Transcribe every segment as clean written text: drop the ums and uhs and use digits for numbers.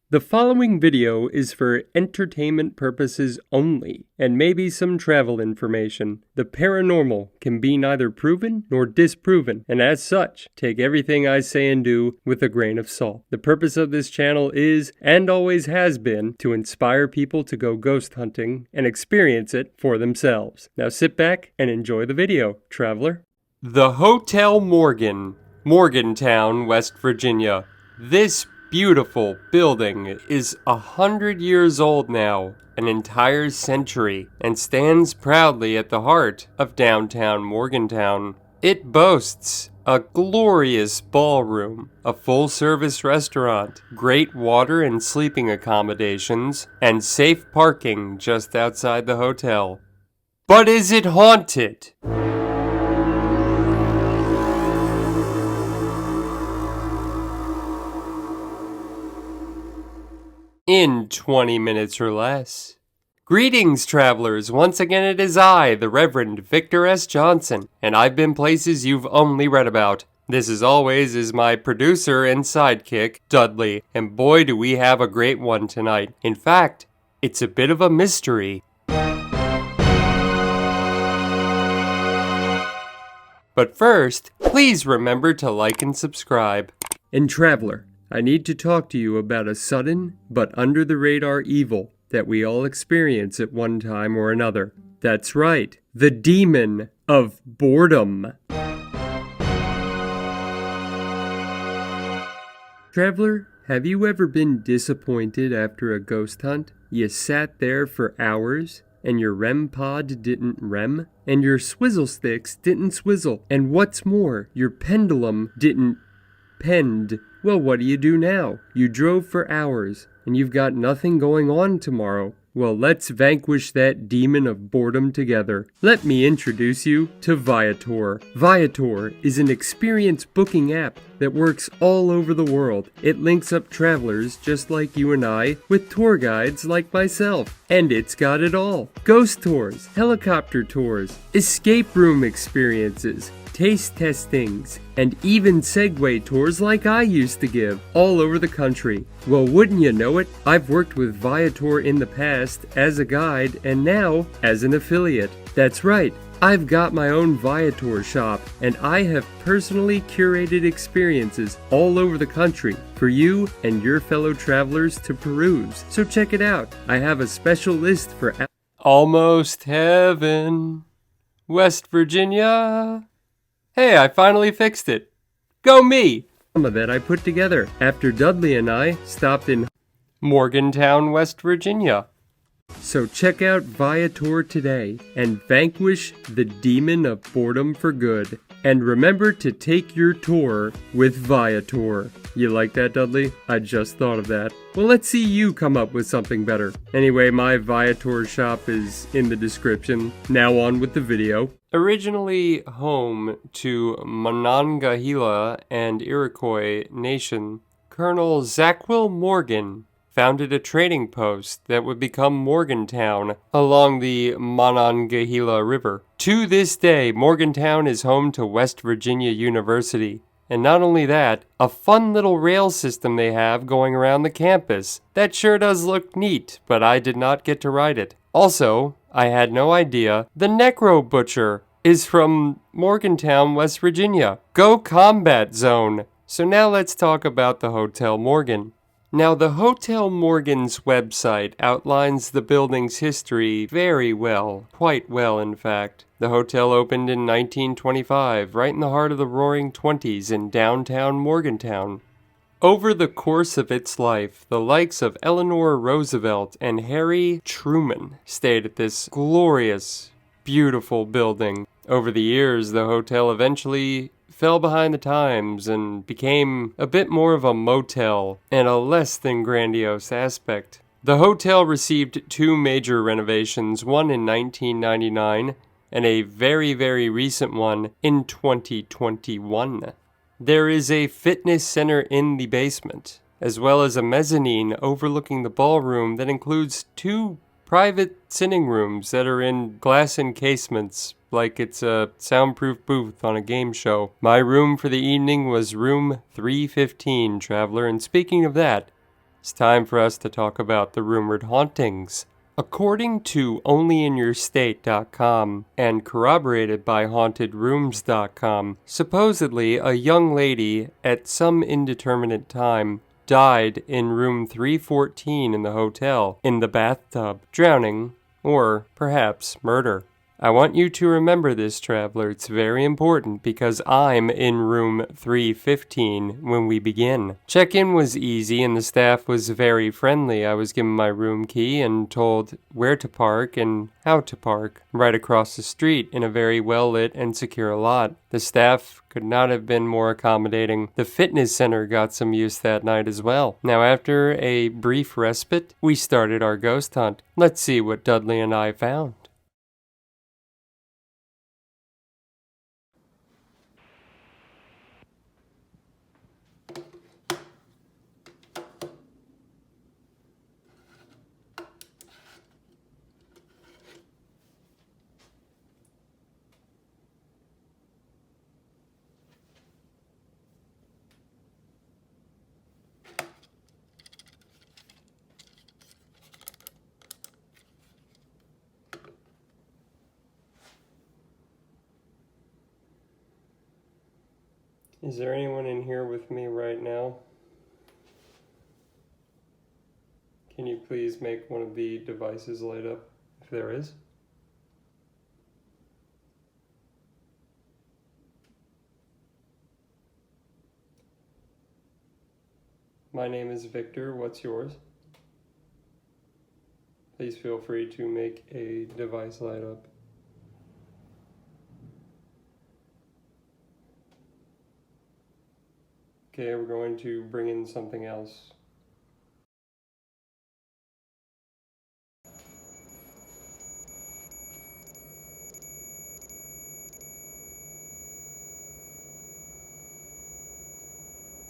The following video is for entertainment purposes only, and maybe some travel information. The paranormal can be neither proven nor disproven, and as such, take everything I say and do with a grain of salt. The purpose of this channel is, and always has been, to inspire people to go ghost hunting and experience it for themselves. Now sit back and enjoy the video, traveler. The Hotel Morgan, Morgantown, West Virginia. This beautiful building is 100 years old now, an entire century, and stands proudly at the heart of downtown Morgantown. It boasts a glorious ballroom, a full-service restaurant, great water and sleeping accommodations, and safe parking just outside the hotel. But is it haunted? In 20 minutes or less. Greetings, travelers. Once again, it is I, the Reverend Victor S. Johnson, and I've been places you've only read about. This, as always, is my producer and sidekick, Dudley, and boy, do we have a great one tonight. In fact, it's a bit of a mystery. But first, please remember to like and subscribe. And traveler, I need to talk to you about a sudden but under-the-radar evil that we all experience at one time or another. That's right, the demon of boredom. Traveler, have you ever been disappointed after a ghost hunt? You sat there for hours, and your REM pod didn't REM, and your swizzle sticks didn't swizzle, and what's more, your pendulum didn't pend. Well, what do you do now? You drove for hours, and you've got nothing going on tomorrow. Well, let's vanquish that demon of boredom together. Let me introduce you to Viator. Viator is an experience booking app that works all over the world. It links up travelers just like you and I with tour guides like myself. And it's got it all. Ghost tours, helicopter tours, escape room experiences, taste testings, and even Segway tours like I used to give, all over the country. Well, wouldn't you know it, I've worked with Viator in the past as a guide and now as an affiliate. That's right, I've got my own Viator shop, and I have personally curated experiences all over the country for you and your fellow travelers to peruse. So check it out. I have a special list for Almost Heaven, West Virginia. Hey, I finally fixed it. Go me! That I put together after Dudley and I stopped in Morgantown, West Virginia. So check out Viator today and vanquish the demon of boredom for good. And remember to take your tour with Viator. You like that, Dudley? I just thought of that. Well, let's see you come up with something better. Anyway, my Viator shop is in the description. Now on with the video. Originally home to Monongahela and Iroquois Nation, Colonel Zachary Morgan founded a trading post that would become Morgantown along the Monongahela River. To this day, Morgantown is home to West Virginia University. And not only that, a fun little rail system they have going around the campus. That sure does look neat, but I did not get to ride it. Also, I had no idea the Necro Butcher is from Morgantown, West Virginia. Go Combat Zone! So now let's talk about the Hotel Morgan. Now, the Hotel Morgan's website outlines the building's history very well, quite well in fact. The hotel opened in 1925, right in the heart of the Roaring Twenties in downtown Morgantown. Over the course of its life, the likes of Eleanor Roosevelt and Harry Truman stayed at this glorious, beautiful building. Over the years, the hotel eventually fell behind the times and became a bit more of a motel and a less than grandiose aspect. The hotel received two major renovations, one in 1999 and a very, very recent one in 2021. There is a fitness center in the basement, as well as a mezzanine overlooking the ballroom that includes two private sitting rooms that are in glass encasements, like it's a soundproof booth on a game show. My room for the evening was room 315, traveler, and speaking of that, It's time for us to talk about the rumored hauntings. According to onlyinyourstate.com and corroborated by hauntedrooms.com, supposedly a young lady at some indeterminate time died in room 314 in the hotel in the bathtub, drowning or perhaps murder. I want you to remember this, traveler. It's very important because I'm in room 315 when we begin. Check-in was easy and the staff was very friendly. I was given my room key and told where to park and how to park right across the street in a very well-lit and secure lot. The staff could not have been more accommodating. The fitness center got some use that night as well. Now, after a brief respite, we started our ghost hunt. Let's see what Dudley and I found. Is there anyone in here with me right now? Can you please make one of the devices light up, if there is? My name is Victor. What's yours? Please feel free to make a device light up. Okay, we're going to bring in something else.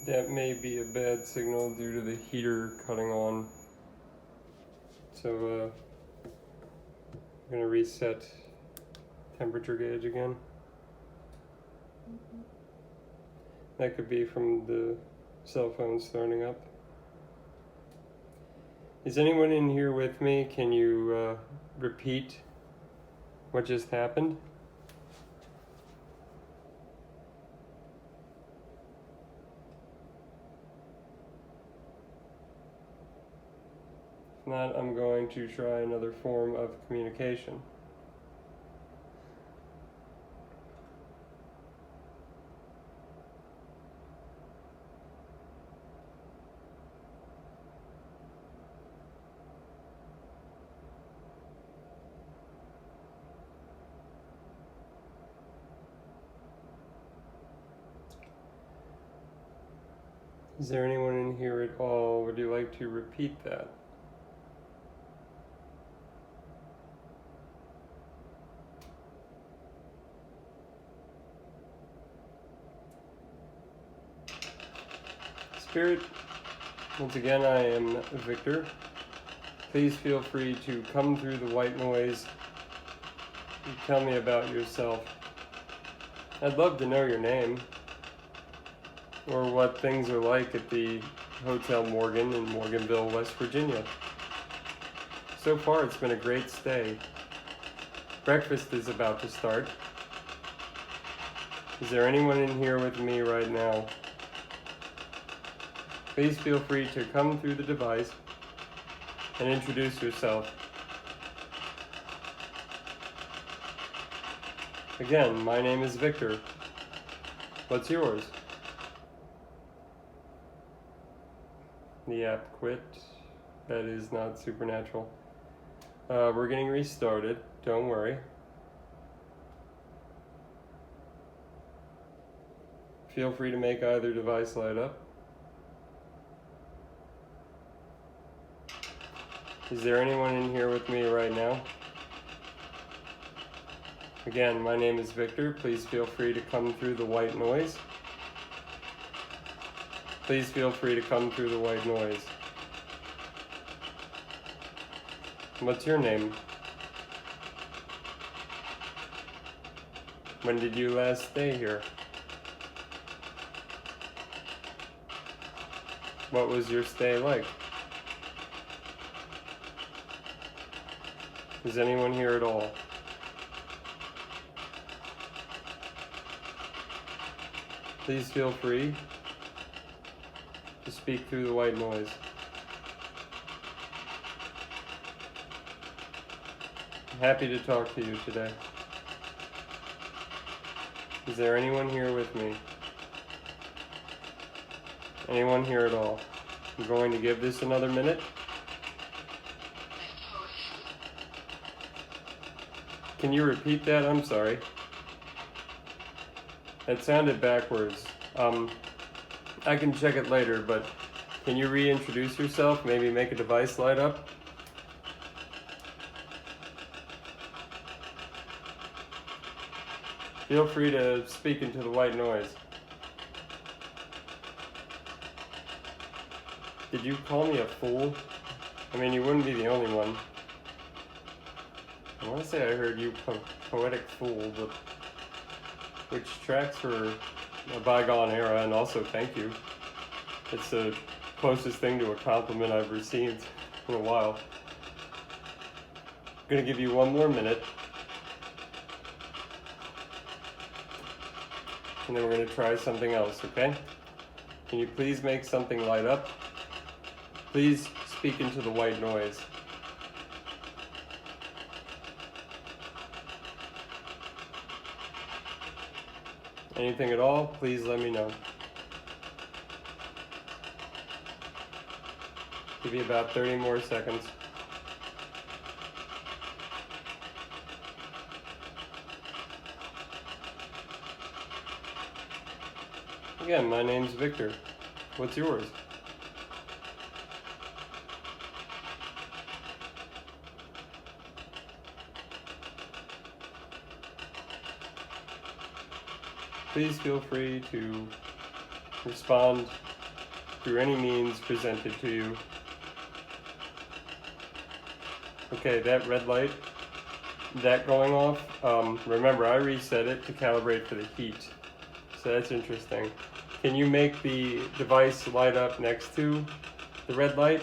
That may be a bad signal due to the heater cutting on. So, I'm going to reset temperature gauge again. That could be from the cell phone starting up. Is anyone in here with me? Can you repeat what just happened? If not, I'm going to try another form of communication. Is there anyone in here at all? Would you like to repeat that? Spirit, once again, I am Victor. Please feel free to come through the white noise and tell me about yourself. I'd love to know your name, or what things are like at the Hotel Morgan in Morganville, West Virginia. So far, it's been a great stay. Breakfast is about to start. Is there anyone in here with me right now? Please feel free to come through the device and introduce yourself. Again, my name is Victor. What's yours? The app quit. That is not supernatural. We're getting restarted. Don't worry. Feel free to make either device light up. Is there anyone in here with me right now? Again, my name is Victor. Please feel free to come through the white noise. Please feel free to come through the white noise. What's your name? When did you last stay here? What was your stay like? Is anyone here at all? Please feel free to speak through the white noise. I'm happy to talk to you today. Is there anyone here with me? Anyone here at all? I'm going to give this another minute. Can you repeat that? I'm sorry. It sounded backwards. I can check it later, but can you reintroduce yourself? Maybe make a device light up? Feel free to speak into the white noise. Did you call me a fool? I mean, you wouldn't be the only one. I want to say I heard you poetic fool, but which tracks for a bygone era, and also thank you. It's the closest thing to a compliment I've received in a while. I'm going to give you one more minute, and then we're going to try something else, okay? Can you please make something light up? Please speak into the white noise. Anything at all, please let me know. Give you about 30 more seconds. Again, my name's Victor. What's yours? Please feel free to respond through any means presented to you. Okay, that red light, that going off, remember I reset it to calibrate for the heat, so that's interesting. Can you make the device light up next to the red light?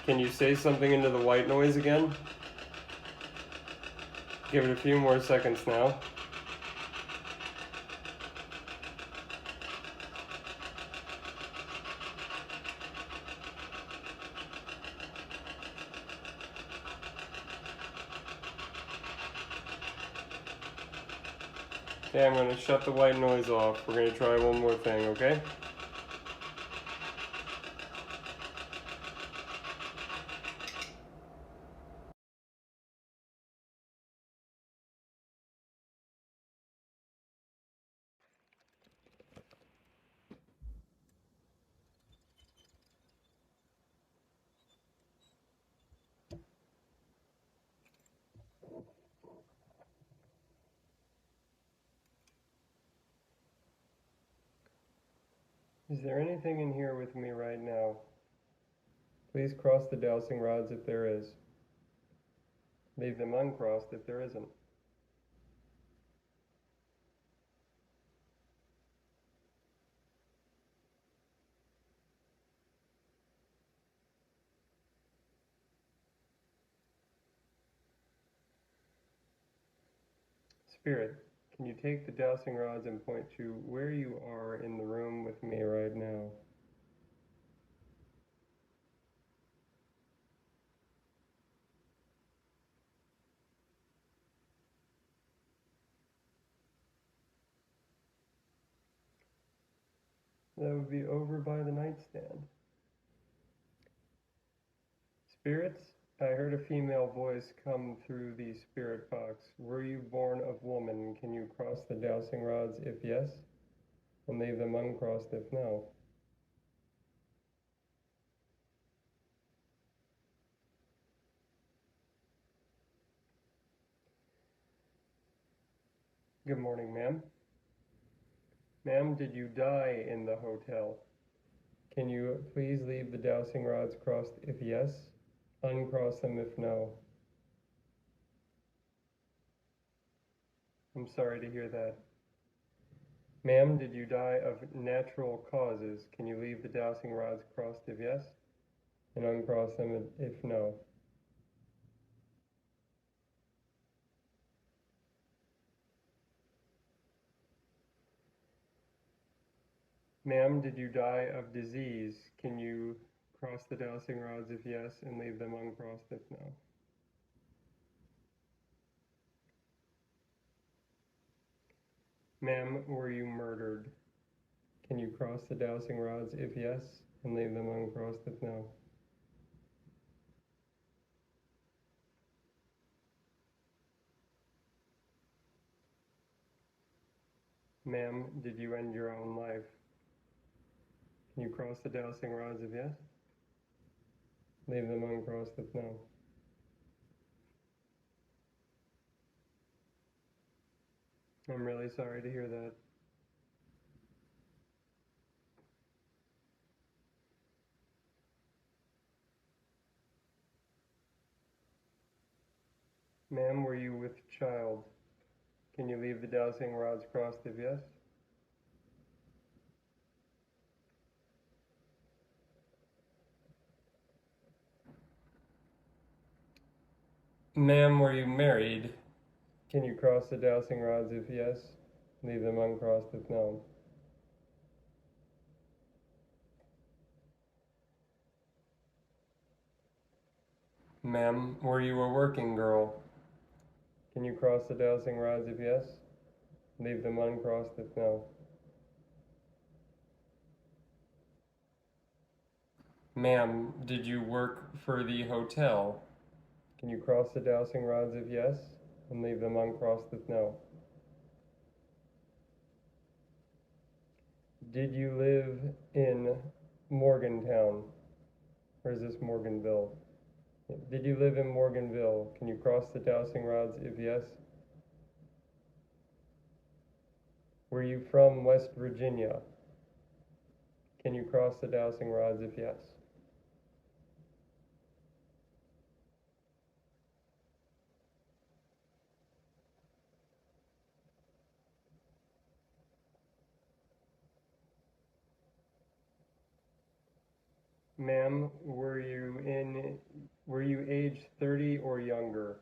Can you say something into the white noise again? Give it a few more seconds now. Okay, I'm going to shut the white noise off. We're going to try one more thing, okay? Is there anything in here with me right now? Please cross the dowsing rods if there is. Leave them uncrossed if there isn't. Spirit, can you take the dowsing rods and point to where you are in the room with me right now? That would be over by the nightstand. Spirits, I heard a female voice come through the spirit box. Were you born of woman? Can you cross the dowsing rods if yes? And leave them uncrossed if no. Good morning, ma'am. Ma'am, did you die in the hotel? Can you please leave the dowsing rods crossed if yes? Uncross them if no. I'm sorry to hear that. Ma'am, did you die of natural causes? Can you leave the dowsing rods crossed if yes? And uncross them if no. Ma'am, did you die of disease? Can you cross the dowsing rods if yes, and leave them uncrossed if no? Ma'am, were you murdered? Can you cross the dowsing rods if yes, and leave them uncrossed if no? Ma'am, did you end your own life? Can you cross the dowsing rods if yes? Leave them uncrossed if no. I'm really sorry to hear that. Ma'am, were you with child? Can you leave the dowsing rods crossed if yes? Ma'am, were you married? Can you cross the dowsing rods if yes? Leave them uncrossed if no. Ma'am, were you a working girl? Can you cross the dowsing rods if yes? Leave them uncrossed if no. Ma'am, did you work for the hotel? Can you cross the dowsing rods if yes, and leave them uncrossed if no? Did you live in Morgantown? Or is this Morganville? Did you live in Morganville? Can you cross the dowsing rods if yes? Were you from West Virginia? Can you cross the dowsing rods if yes? Ma'am, were you age 30 or younger?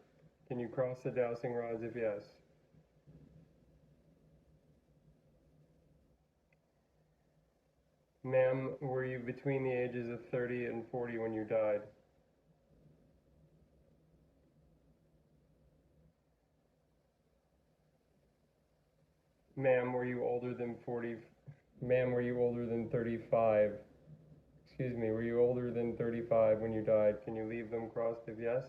Can you cross the dowsing rods if yes? Ma'am, were you between the ages of 30 and 40 when you died? Ma'am, were you older than 40? Ma'am, were you older than 35? Excuse me, were you older than 35 when you died? Can you leave them crossed if yes?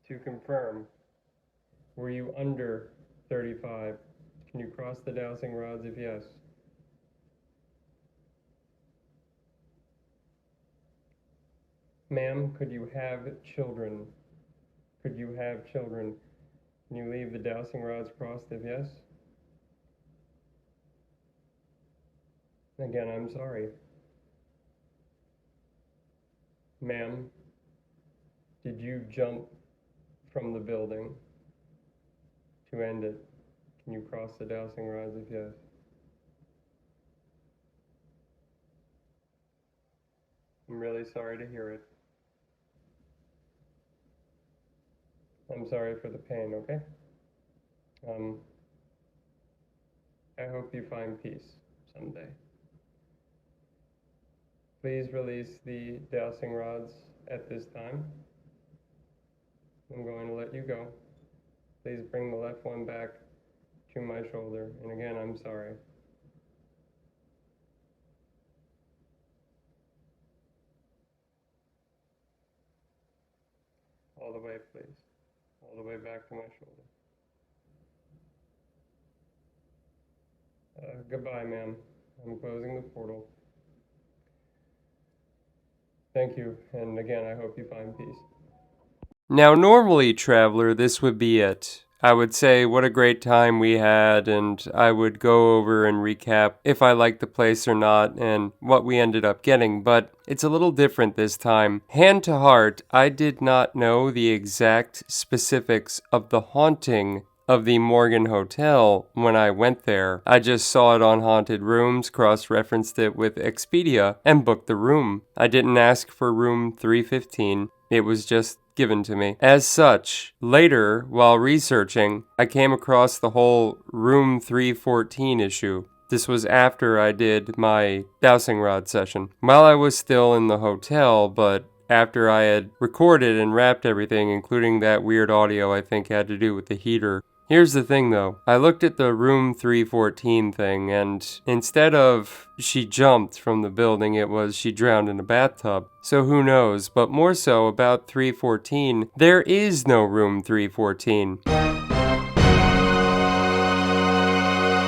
To confirm, were you under 35? Can you cross the dowsing rods if yes? Ma'am, could you have children? Could you have children? Can you leave the dowsing rods crossed if yes? Again, I'm sorry. Ma'am, did you jump from the building to end it? Can you cross the dowsing rods if yes? I'm really sorry to hear it. I'm sorry for the pain, okay? I hope you find peace someday. Please release the dowsing rods at this time. I'm going to let you go. Please bring the left one back to my shoulder. And again, I'm sorry. All the way, please. All the way back to my shoulder. Goodbye, ma'am. I'm closing the portal. Thank you, and again, I hope you find peace. Now, normally, traveler, this would be it. I would say what a great time we had, and I would go over and recap if I liked the place or not and what we ended up getting, but it's a little different this time. Hand to heart, I did not know the exact specifics of the haunting of the Morgan Hotel when I went there. I just saw it on Haunted Rooms, cross-referenced it with Expedia, and booked the room. I didn't ask for room 315. It was just given to me. As such, later, while researching, I came across the whole Room 314 issue. This was after I did my dowsing rod session. While I was still in the hotel, but after I had recorded and wrapped everything, including that weird audio I think had to do with the heater. Here's the thing though, I looked at the Room 314 thing, and instead of she jumped from the building, it was she drowned in a bathtub. So who knows, but more so about 314, there is no Room 314.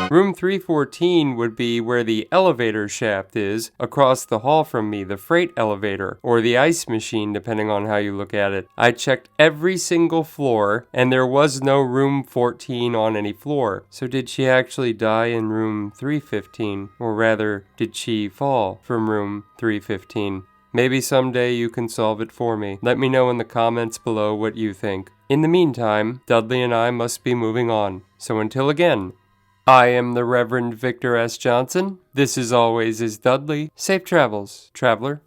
Room 314 would be where the elevator shaft is, across the hall from me, the freight elevator, or the ice machine, depending on how you look at it. I checked every single floor, and there was no Room 14 on any floor. So did she actually die in Room 315? Or rather, did she fall from Room 315? Maybe someday you can solve it for me. Let me know in the comments below what you think. In the meantime, Dudley and I must be moving on. So until again, I am the Reverend Victor S. Johnson. This as always is Dudley. Safe travels, traveler.